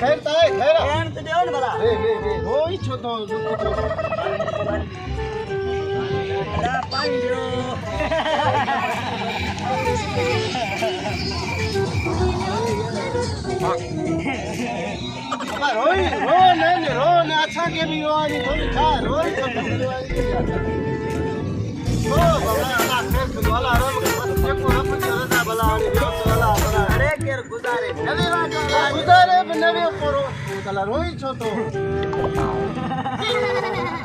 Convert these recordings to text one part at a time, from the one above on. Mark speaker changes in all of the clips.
Speaker 1: खैर ताए खैर रोई छो तो रोई रो ने अच्छा के भी रोई थोड़ी था रोई तो ओ बाबा ना फिर वाला रो के को रप करता भला अरे केर गुजारे नवे गुजारे नवे करो कला रोई छो तो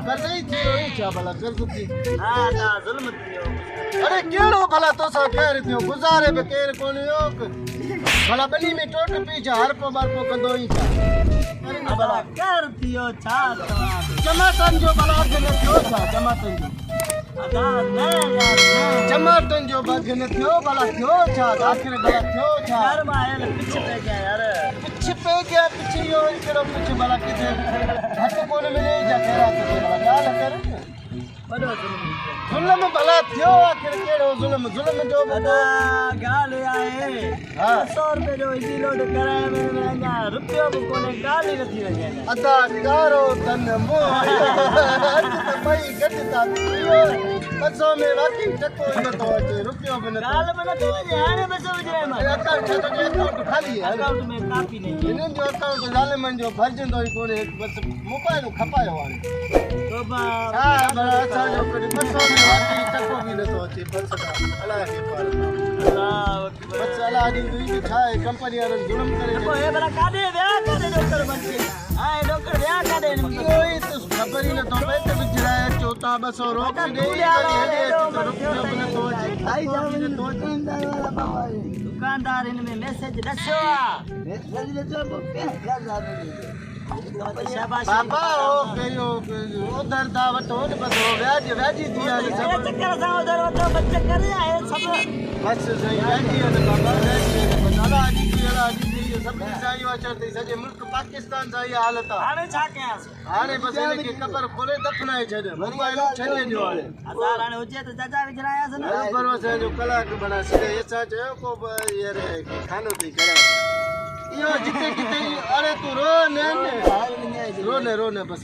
Speaker 1: कर नहीं थी रोई छा भला कर दी हां ना जुल्म थियो अरे केड़ो भला तो सा खैर थियो गुजारे बे केर कोनी हो भला बनी में टोट पी जा हर को बार को कंदो ही था अरे भला कर थियो छा टमाटन जो भला के थियो छा टमाटन जो टमाटन जो बगन थियो भला थियो छा आखिर भला थियो छा यार मायल पीछे पे गया यार पीछे यो केड़ो पीछे भला किथे हट कोन मिले जा केरा के भला गाल कर बड़ो जुल्म भला थियो आखिर केड़ो जुल्म जो बड़ा गाल आए हां 100 रुपए जो इजी लोड कराए मैंने ना रुपयो को कोने गाल ही नथी वगे अदा कारो तन मो तो भाई गटता पियो बसो में बाकी टको न तो अचे रुपयो भी न गाल में न तो अचे हाने बसो विजय में अकाउंट खाली है अकाउंट में कापी नहीं इन जो अकाउंट जालमन जो भरजंदो ही कोने बस मोबाइल खपायो वाले तो बा हां बड़ा जो बसो में बाकी टको भी न तो अचे बस अल्लाह के पार अल्लाह बस अल्लाह दी दुई छाए कंपनी वाले जुल्म करे को ए बड़ा कादे डॉक्टर बन के हां डॉक्टर व्या कादे कोई तो खबर ही न तो पैसे बिजराए चौथा 200 रोक दे दुकानदार इनमें मैसेज दसो बाबा ओ दर्दा वठो न बस व्याजी दिया सब चक्कर सा उधर वठो बच्चे कर आए सब बस सही व्याजी है बाबा व्याजी दादा दी सब साई वाचते सजे मुल्क पाकिस्तान साई हालत हाने छा के हाने बस इन के कबर खोले दफनाए छे मोबाइल छने जो हजार हाने होजे तो चाचा विजराया से ना भरोसा जो कलाक बना सके ऐसा जो को यार खानो दी करा यो जिते किते अरे तू रो ने बस